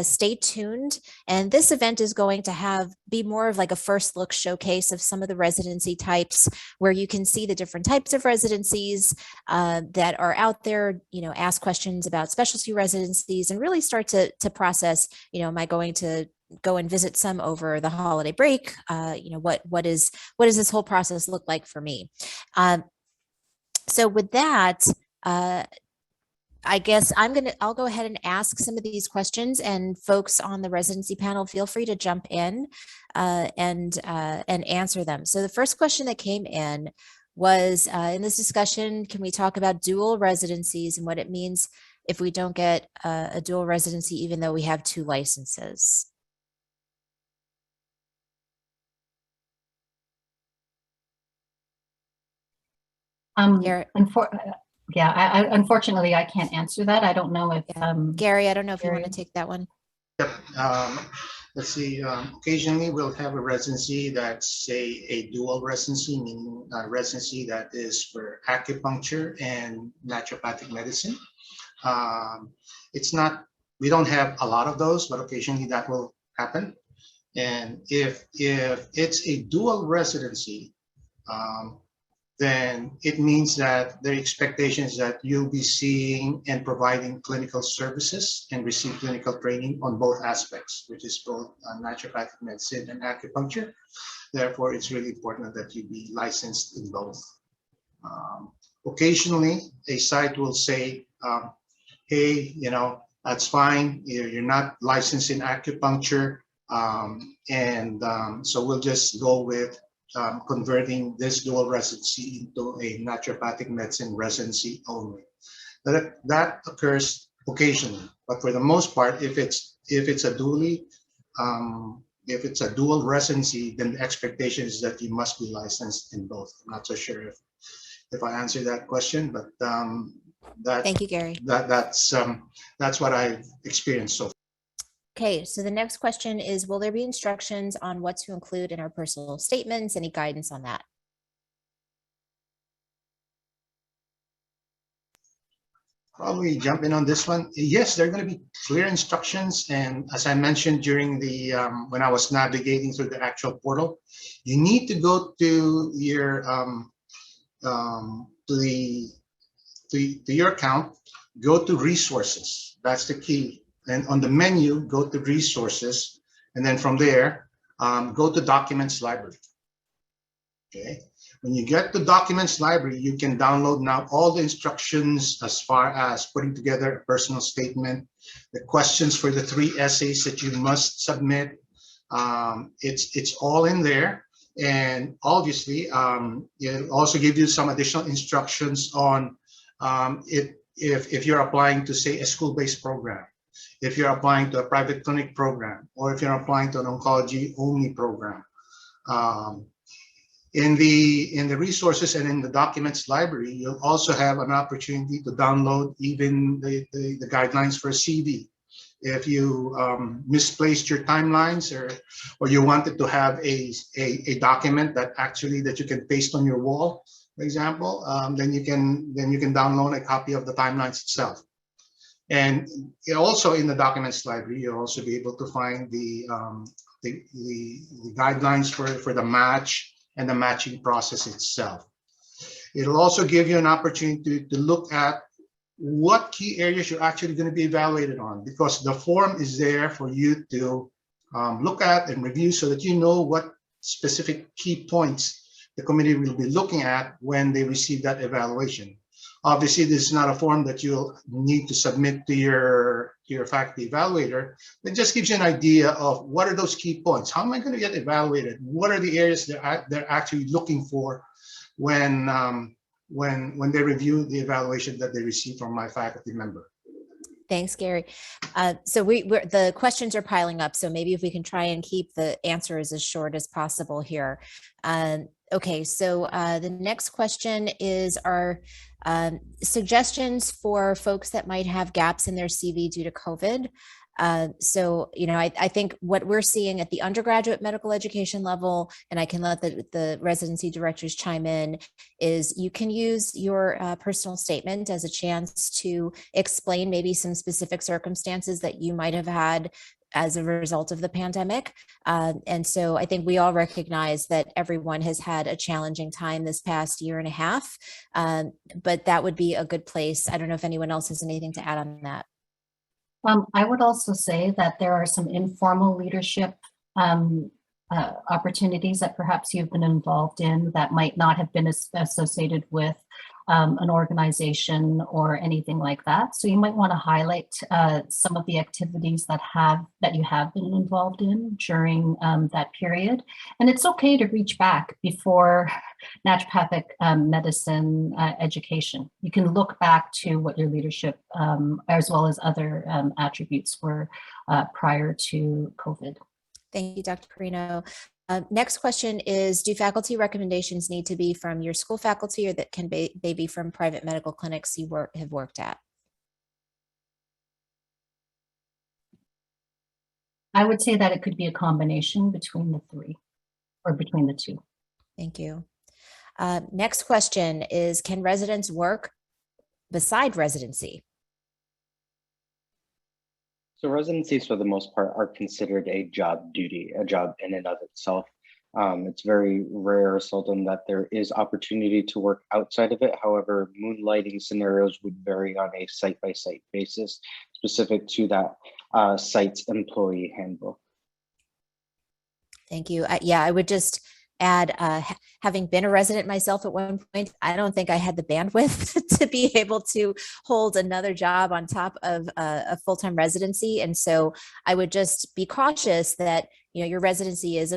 stay tuned. And this event is going to be more of like a first look showcase of some of the residency types, where you can see the different types of residencies that are out there, ask questions about specialty residencies and really start to process, am I going to go and visit some over the holiday break? What does this whole process look like for me? So with that, I guess I'll go ahead and ask some of these questions, and folks on the residency panel, feel free to jump in and answer them. So the first question that came in was, in this discussion, can we talk about dual residencies and what it means if we don't get a dual residency, even though we have 2 licenses? Unfortunately, I can't answer that. I don't know if Gary, I don't know if Gary. you want to take that one. Yep. Let's see. Occasionally, we'll have a residency that's, say, a dual residency, meaning a residency that is for acupuncture and naturopathic medicine. We don't have a lot of those, but occasionally that will happen. And if it's a dual residency, then it means that the expectation is that you'll be seeing and providing clinical services and receive clinical training on both aspects, which is both naturopathic medicine and acupuncture. Therefore, it's really important that you be licensed in both. Occasionally, a site will say, hey, that's fine, you're not licensed in acupuncture, so we'll just go with converting this dual residency into a naturopathic medicine residency only. That occurs occasionally, but for the most part, if it's a dual residency, then the expectation is that you must be licensed in both. I'm not so sure if I answered that question, but thank you, Gary. That's what I've experienced so far. Okay, so the next question is, will there be instructions on what to include in our personal statements? Any guidance on that? Probably jump in on this one. Yes, there are going to be clear instructions. And as I mentioned during the, when I was navigating through the actual portal, you need to go to your, to your account, go to resources. That's the key. And on the menu, go to resources, and then from there, go to documents library. Okay. When you get the documents library, you can download now all the instructions as far as putting together a personal statement, the questions for the 3 essays that you must submit. It's all in there. And obviously, it'll also give you some additional instructions on if you're applying to, say, a school-based program, if you're applying to a private clinic program, or if you're applying to an oncology-only program. In the resources and in the documents library, you'll also have an opportunity to download even the guidelines for a CV. If you misplaced your timelines, or you wanted to have a document that you can paste on your wall, for example, then you can download a copy of the timelines itself. And also in the documents library, you'll also be able to find the guidelines for the match and the matching process itself. It'll also give you an opportunity to look at what key areas you're actually going to be evaluated on, because the form is there for you to look at and review so that you know what specific key points the committee will be looking at when they receive that evaluation. Obviously, this is not a form that you'll need to submit to your faculty evaluator. It just gives you an idea of what are those key points. How am I going to get evaluated? What are the areas that they're actually looking for when they review the evaluation that they receive from my faculty member? Thanks, Gary. So the questions are piling up, so maybe if we can try and keep the answers as short as possible here. Okay, so the next question is, are suggestions for folks that might have gaps in their CV due to COVID? So, I think what we're seeing at the undergraduate medical education level, and I can let the residency directors chime in, is you can use your personal statement as a chance to explain maybe some specific circumstances that you might have had as a result of the pandemic. And so I think we all recognize that everyone has had a challenging time this past year and a half, but that would be a good place. I don't know if anyone else has anything to add on that. I would also say that there are some informal leadership opportunities that perhaps you've been involved in that might not have been associated with an organization or anything like that. So you might want to highlight some of the activities that you have been involved in during that period. And it's okay to reach back before naturopathic medicine education. You can look back to what your leadership as well as other attributes were prior to COVID. Thank you, Dr. Carino. Next question is, do faculty recommendations need to be from your school faculty, or that can they be from private medical clinics you have worked at? I would say that it could be a combination between the three or between the two. Thank you. Next question is, can residents work beside residency? So residencies, for the most part, are considered a job duty, a job in and of itself. It's very rare or seldom that there is opportunity to work outside of it. However, moonlighting scenarios would vary on a site-by-site basis, specific to that site's employee handbook. Thank you. Yeah, I would just add, having been a resident myself at one point, I don't think I had the bandwidth to be able to hold another job on top of a full-time residency. And so I would just be cautious that, your residency is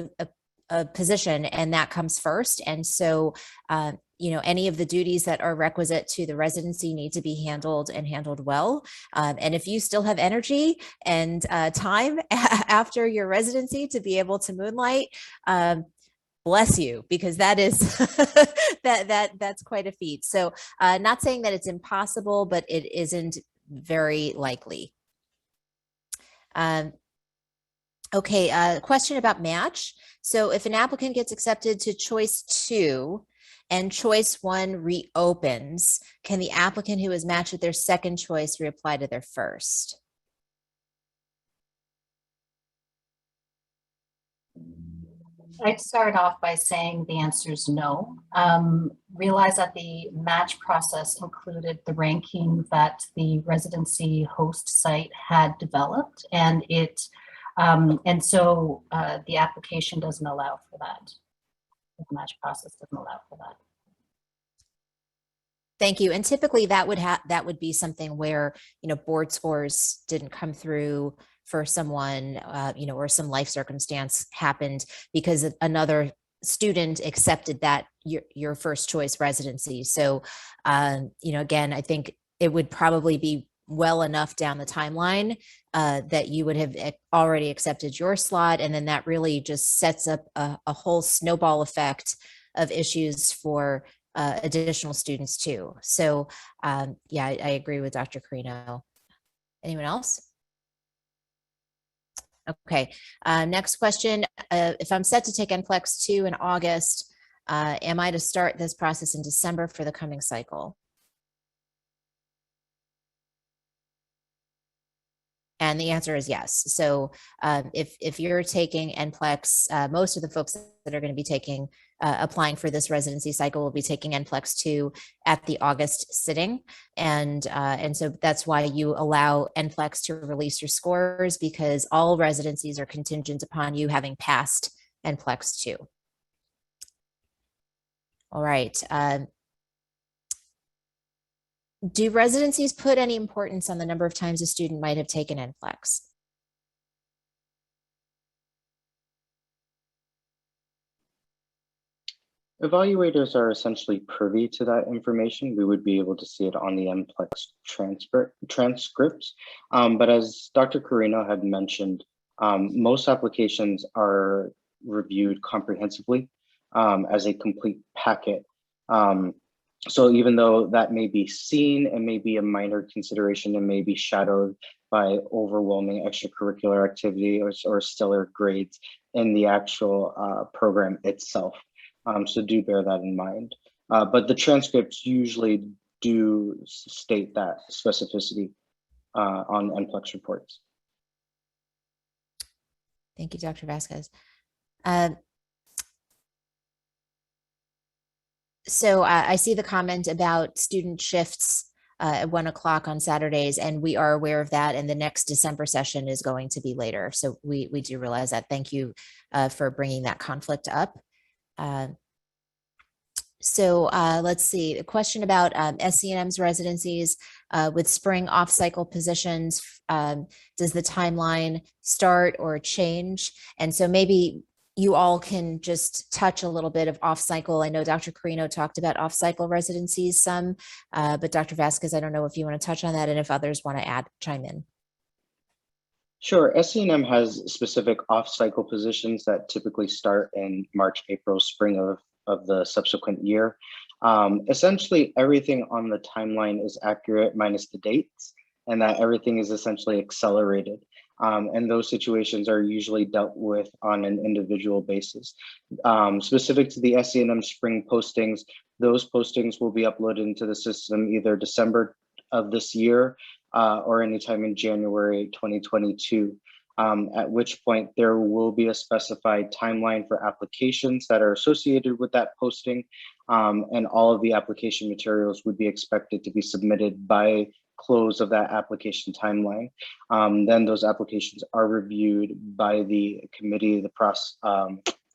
a position and that comes first. And so, any of the duties that are requisite to the residency need to be handled and handled well. And if you still have energy and time after your residency to be able to moonlight, bless you, because that is that's quite a feat. So not saying that it's impossible, but it isn't very likely. Okay, question about match. So if an applicant gets accepted to choice 2 and choice 1 reopens, can the applicant who is matched with their second choice reapply to their first? I'd start off by saying the answer is no. Realize that the match process included the ranking that the residency host site had developed, and so the application doesn't allow for that. The match process doesn't allow for that. Thank you. And typically that would be something where, board scores didn't come through for someone, or some life circumstance happened because another student accepted that your first choice residency. So, again, I think it would probably be well enough down the timeline that you would have already accepted your slot. And then that really just sets up a whole snowball effect of issues for additional students too. So yeah, I agree with Dr. Carino. Anyone else? Okay, next question. If I'm set to take NCLEX 2 in August, am I to start this process in December for the coming cycle? And the answer is yes. So if you're taking NCLEX, most of the folks that are going to be taking applying for this residency cycle will be taking NCLEX 2 at the August sitting. And so that's why you allow NCLEX to release your scores, because all residencies are contingent upon you having passed NCLEX 2. All right. Do residencies put any importance on the number of times a student might have taken NCLEX? Evaluators are essentially privy to that information. We would be able to see it on the NCLEX transcripts. But as Dr. Carino had mentioned, most applications are reviewed comprehensively as a complete packet. So even though that may be seen and may be a minor consideration and may be shadowed by overwhelming extracurricular activity or stellar grades in the actual program itself. So do bear that in mind. But the transcripts usually do state that specificity on NCLEX reports. Thank you, Dr. Vasquez. So I see the comment about student shifts at 1 o'clock on Saturdays, and we are aware of that. And the next December session is going to be later. So we do realize that. Thank you for bringing that conflict up. So let's see, a question about SCNM's residencies with spring off-cycle positions. Does the timeline start or change? And so maybe you all can just touch a little bit of off-cycle. I know Dr. Carino talked about off-cycle residencies some, but Dr. Vasquez, I don't know if you want to touch on that and if others want to chime in. Sure, SCNM has specific off-cycle positions that typically start in March, April, spring of the subsequent year. Essentially, everything on the timeline is accurate minus the dates, and that everything is essentially accelerated. And those situations are usually dealt with on an individual basis. Specific to the SCNM spring postings, those postings will be uploaded into the system either December of this year or anytime in January 2022. At which point there will be a specified timeline for applications that are associated with that posting, and all of the application materials would be expected to be submitted by close of that application timeline. Then those applications are reviewed by the committee.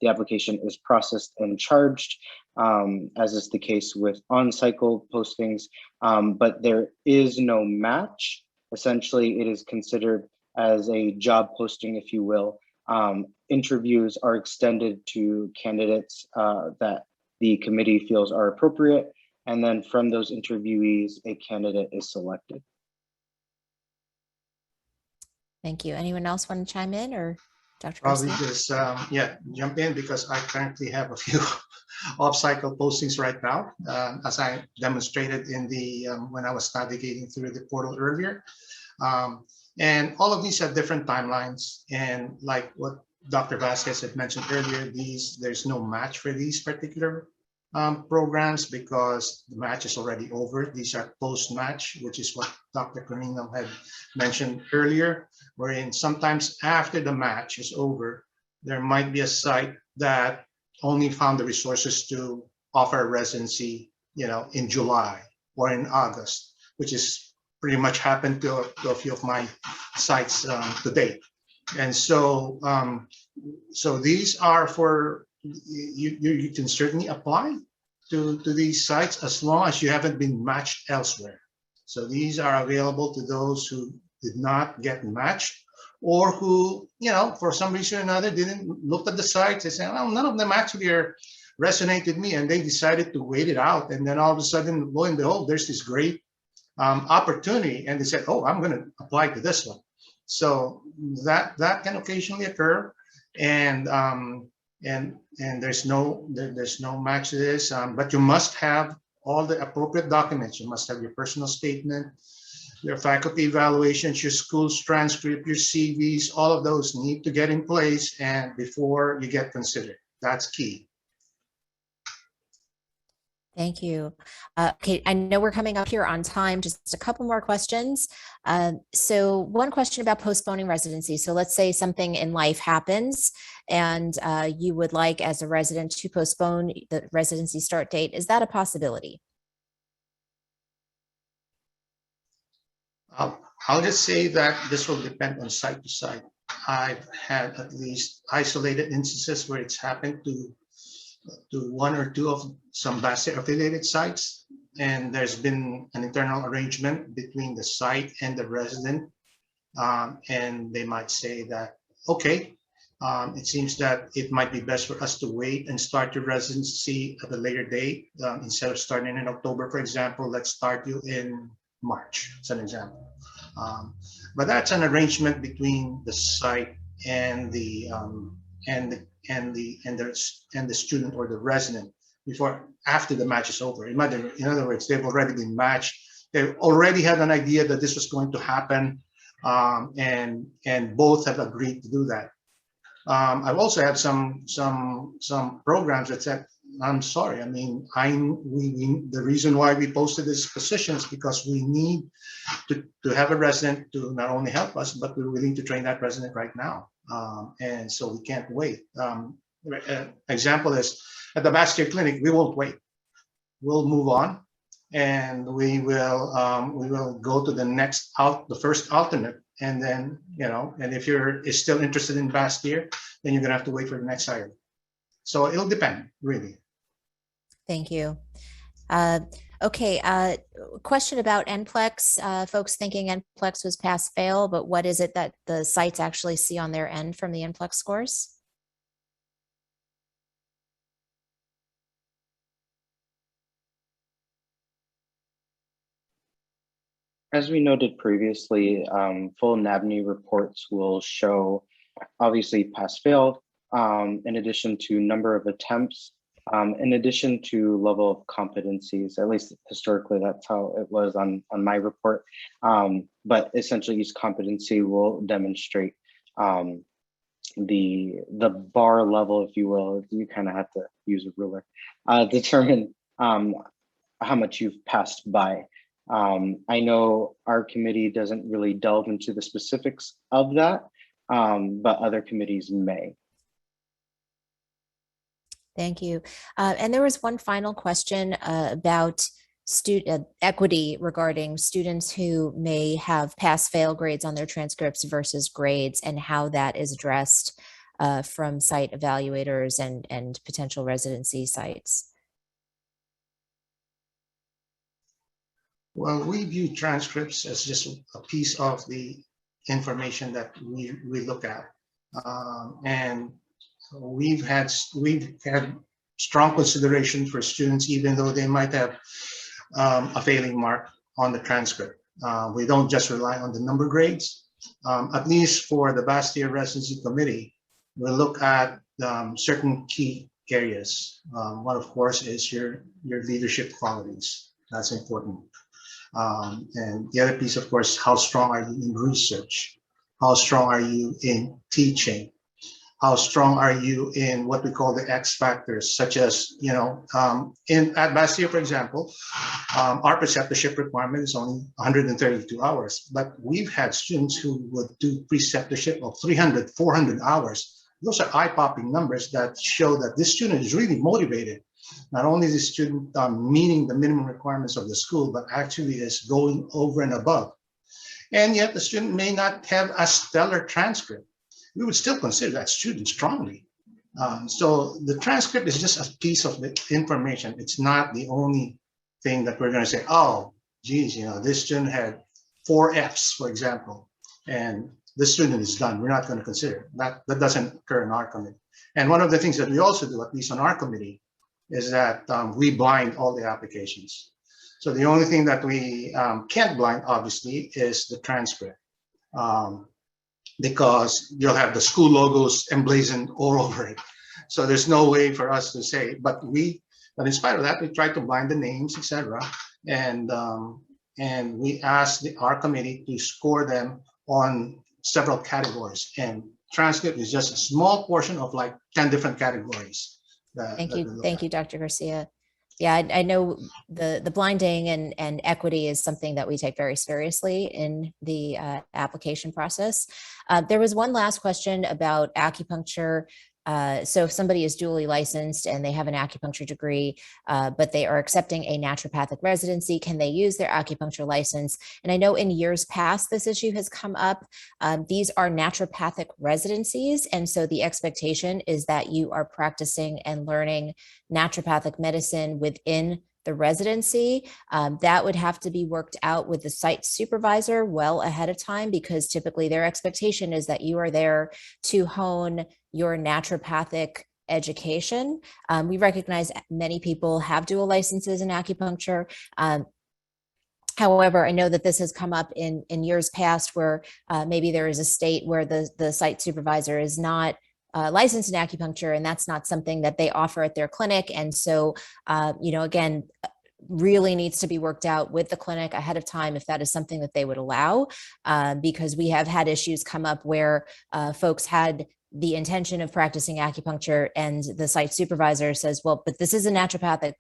The application is processed and charged, as is the case with on-cycle postings, but there is no match. Essentially, it is considered as a job posting, if you will. Interviews are extended to candidates that the committee feels are appropriate. And then from those interviewees, a candidate is selected. Thank you. Anyone else want to chime in, or Dr. Probably Garcia? just, jump in because I currently have a few off-cycle postings right now, as I demonstrated in the when I was navigating through the portal earlier. And all of these have different timelines. And like what Dr. Vasquez had mentioned earlier, there's no match for these particular programs because the match is already over. These are post-match, which is what Dr. Carino had mentioned earlier, wherein sometimes after the match is over, there might be a site that only found the resources to offer a residency, in July or in August, which is pretty much happened to a few of my sites to date. And so, so these are for, you can certainly apply to these sites as long as you haven't been matched elsewhere. So these are available to those who did not get matched or who, for some reason or another, didn't look at the sites. They said, well, none of them actually resonate with me, and they decided to wait it out. And then all of a sudden, lo and behold, there's this great opportunity, and they said, oh, I'm going to apply to this one. So that can occasionally occur, and there's no match to this, but you must have all the appropriate documents. You must have your personal statement, your faculty evaluations, your school's transcript, your CVs. All of those need to get in place, and before you get considered. That's key. Thank you. Okay, I know we're coming up here on time, just a couple more questions. So one question about postponing residency. So let's say something in life happens and you would like as a resident to postpone the residency start date. Is that a possibility? I'll just say that this will depend on site to site. I've had at least isolated instances where it's happened to one or two of some BASE affiliated sites, and there's been an internal arrangement between the site and the resident. And they might say that, okay, it seems that it might be best for us to wait and start your residency at a later date. Instead of starting in October, for example, let's start you in March, as an example. But that's an arrangement between the site and the student or the resident after the match is over. In other words, they've already been matched. They already had an idea that this was going to happen, and both have agreed to do that. I've also had some programs that said, I'm sorry, I mean, the reason why we posted this position is because we need to have a resident to not only help us, but we're willing to train that resident right now. And so we can't wait. Example is at the Bastyr Clinic, we won't wait. We'll move on, and we will go to the first alternate. And then, and if you're still interested in Bastyr, then you're gonna have to wait for the next hire. So it'll depend, really. Thank you. Okay, question about NPLEX. Folks thinking NPLEX was pass-fail, but what is it that the sites actually see on their end from the NPLEX scores? As we noted previously, full NABNY reports will show obviously pass-fail, in addition to number of attempts, in addition to level of competencies. At least historically, that's how it was on my report. But essentially, each competency will demonstrate the bar level, if you will. You kind of have to use a ruler, determine how much you've passed by. I know our committee doesn't really delve into the specifics of that, but other committees may. Thank you. And there was one final question about student equity regarding students who may have pass-fail grades on their transcripts versus grades, and how that is addressed from site evaluators and potential residency sites. Well, we view transcripts as just a piece of the information that we look at, and we've had strong consideration for students, even though they might have a failing mark on the transcript. We don't just rely on the number grades. At least for the Bastyr Residency Committee, we look at certain key areas. One, of course, is your leadership qualities. That's important. And the other piece, of course, how strong are you in research? How strong are you in teaching? How strong are you in what we call the X factors, such as, at Bastyr, for example, our preceptorship requirement is only 132 hours, but we've had students who would do preceptorship of 300, 400 hours. Those are eye-popping numbers that show that this student is really motivated. Not only is the student meeting the minimum requirements of the school, but actually is going over and above. And yet the student may not have a stellar transcript. We would still consider that student strongly. So the transcript is just a piece of the information. It's not the only thing that we're going to say, oh, geez, this student had 4 Fs, for example, and this student is done. We're not going to consider it. That doesn't occur in our committee. And one of the things that we also do, at least on our committee, is that we blind all the applications. So the only thing that we can't blind, obviously, is the transcript, because you'll have the school logos emblazoned all over it. So there's no way for us to say, but in spite of that, we try to blind the names, etc. And we ask our committee to score them on several categories. And transcript is just a small portion of like 10 different categories. Thank you, Dr. Garcia. Yeah, I know the blinding and equity is something that we take very seriously in the application process. There was one last question about acupuncture. So if somebody is dually licensed and they have an acupuncture degree, but they are accepting a naturopathic residency, can they use their acupuncture license? And I know in years past, this issue has come up. These are naturopathic residencies. And so the expectation is that you are practicing and learning naturopathic medicine within the residency, that would have to be worked out with the site supervisor well ahead of time, because typically their expectation is that you are there to hone your naturopathic education. We recognize many people have dual licenses in acupuncture. However, I know that this has come up in years past where maybe there is a state where the site supervisor is not licensed in acupuncture, and that's not something that they offer at their clinic. And so, again, really needs to be worked out with the clinic ahead of time if that is something that they would allow, because we have had issues come up where folks had the intention of practicing acupuncture and the site supervisor says, well, but this is a naturopathic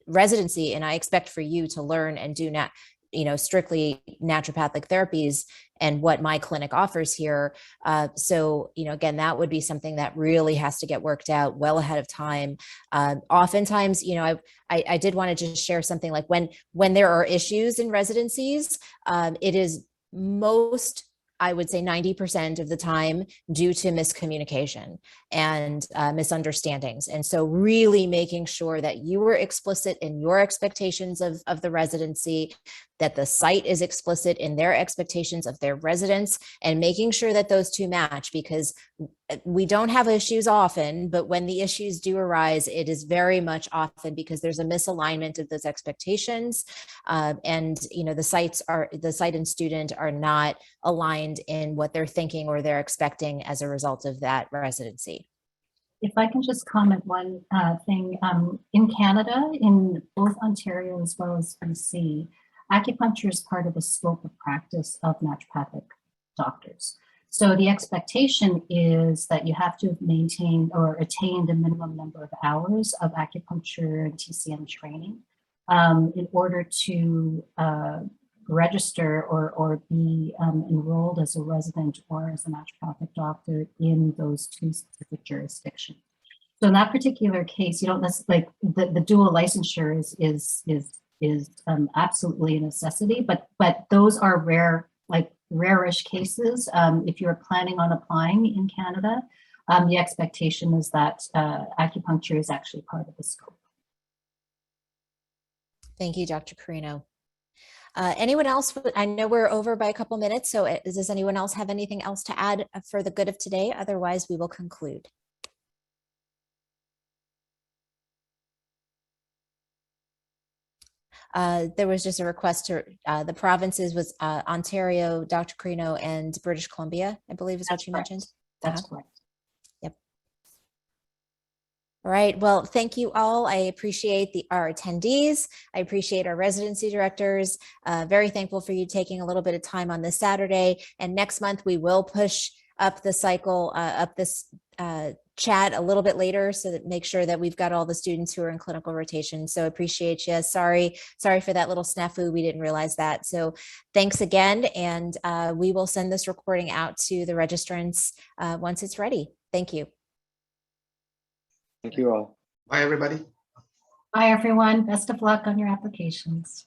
residency, and I expect for you to learn and do strictly naturopathic therapies and what my clinic offers here. So, again, that would be something that really has to get worked out well ahead of time. Oftentimes, I did want to just share something like when there are issues in residencies, it is I would say 90% of the time due to miscommunication and misunderstandings. And so really making sure that you were explicit in your expectations of the residency, that the site is explicit in their expectations of their residents, and making sure that those two match, because we don't have issues often, but when the issues do arise, it is very much often because there's a misalignment of those expectations. And the site and student are not aligned in what they're thinking or they're expecting as a result of that residency. If I can just comment one thing, in Canada, in both Ontario as well as BC, acupuncture is part of the scope of practice of naturopathic doctors. So the expectation is that you have to have maintained or attained a minimum number of hours of acupuncture and TCM training in order to register or be enrolled as a resident or as a naturopathic doctor in those two specific jurisdictions. So in that particular case, you don't necessarily, like the dual licensure is absolutely a necessity, but those are rare, like rare-ish cases. If you're planning on applying in Canada, the expectation is that acupuncture is actually part of the scope. Thank you, Dr. Carino. Anyone else? I know we're over by a couple minutes, so does anyone else have anything else to add for the good of today? Otherwise, we will conclude. There was just a request to the provinces was Ontario, Dr. Carino, and British Columbia, I believe is what you mentioned. That's correct. Yep. All right. Well, thank you all. I appreciate our attendees. I appreciate our residency directors. Very thankful for you taking a little bit of time on this Saturday. And next month, we will push up the cycle, up this chat a little bit later, so that make sure that we've got all the students who are in clinical rotation. So appreciate you. Sorry for that little snafu. We didn't realize that. So thanks again. And we will send this recording out to the registrants once it's ready. Thank you. Thank you all. Bye, everybody. Bye, everyone. Best of luck on your applications.